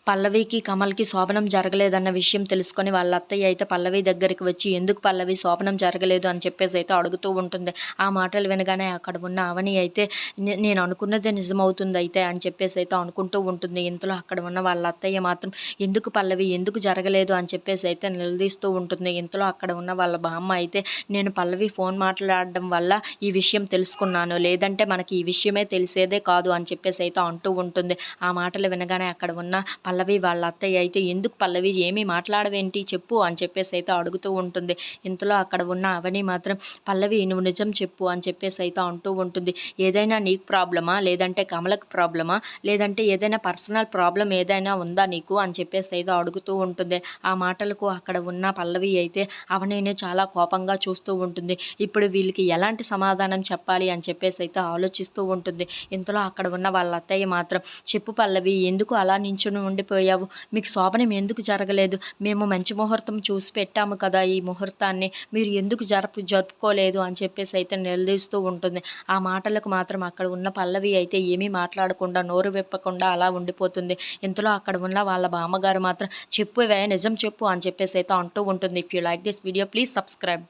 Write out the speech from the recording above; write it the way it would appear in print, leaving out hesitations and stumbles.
పల్లవికి, కమల్‌కి శోభనం జరగలేదన్న విషయం తెలుసుకొని వాళ్ళ అత్తయ్య అయితే పల్లవి దగ్గరికి వచ్చి, "ఎందుకు పల్లవి శోభనం జరగలేదు" అని చెప్పేసైతే అడుగుతూ ఉంటుంది. ఆ మాటలు వినగానే అక్కడ ఉన్న అవని అయితే, నేను అనుకున్నదే నిజమవుతుందయితే" అని చెప్పేసైతే అనుకుంటూ ఉంటుంది. ఇంతలో అక్కడ ఉన్న వాళ్ళ అత్తయ్య మాత్రం, "ఎందుకు పల్లవి? ఎందుకు జరగలేదు?" అని చెప్పేసైతే నిలదీస్తూ ఉంటుంది. ఇంతలో అక్కడ ఉన్న వాళ్ళ బామ్మ అయితే, "నేను పల్లవి ఫోన్ మాట్లాడడం వల్ల ఈ విషయం తెలుసుకున్నాను. లేదంటే మనకి ఈ విషయమే తెలిసేదే కాదు" అని చెప్పేసైతే అంటూ ఉంటుంది. ఆ మాటలు వినగానే అక్కడ ఉన్న పల్లవి వాళ్ళ అత్తయ్య అయితే, "ఎందుకు పల్లవి ఏమీ మాట్లాడవేంటి చెప్పు" అని చెప్పేసైతే అడుగుతూ ఉంటుంది. ఇంతలో అక్కడ ఉన్న అవని మాత్రం, "పల్లవి నువ్వు నిజం చెప్పు" అని చెప్పేసైతే అంటూ ఉంటుంది. "ఏదైనా నీకు ప్రాబ్లమా? లేదంటే కమలకి ప్రాబ్లమా? లేదంటే ఏదైనా పర్సనల్ ప్రాబ్లమ్ ఏదైనా ఉందా నీకు?" అని చెప్పేసైతే అడుగుతూ ఉంటుంది. ఆ మాటలకు అక్కడ ఉన్న పల్లవి అయితే అవనిని చాలా కోపంగా చూస్తూ ఉంటుంది. ఇప్పుడు వీళ్ళకి ఎలాంటి సమాధానం చెప్పాలి అని చెప్పేసైతే ఆలోచిస్తూ ఉంటుంది. ఇంతలో అక్కడ ఉన్న వాళ్ళ అత్తయ్య మాత్రం, "చెప్పు పల్లవి ఎందుకు అలా నించొని ఉండిపోయావు? మీకు శోభనం ఎందుకు జరగలేదు? మేము మంచి ముహూర్తం చూసి పెట్టాము కదా! ఈ ముహూర్తాన్ని. మీరు ఎందుకు జరుపుకోలేదు" అని చెప్పేసైతే నిలదీస్తూ ఉంటుంది. ఆ మాటలకు మాత్రం అక్కడ ఉన్న పల్లవి అయితే ఏమీ మాట్లాడకుండా, నోరు విప్పకుండా అలా ఉండిపోతుంది. ఇంతలో అక్కడ ఉన్న వాళ్ళ బామ్మగారు మాత్రం, "చెప్పువే నిజం చెప్పు" అని చెప్పేసైతే అంటూ ఉంటుంది. If you like this video please subscribe.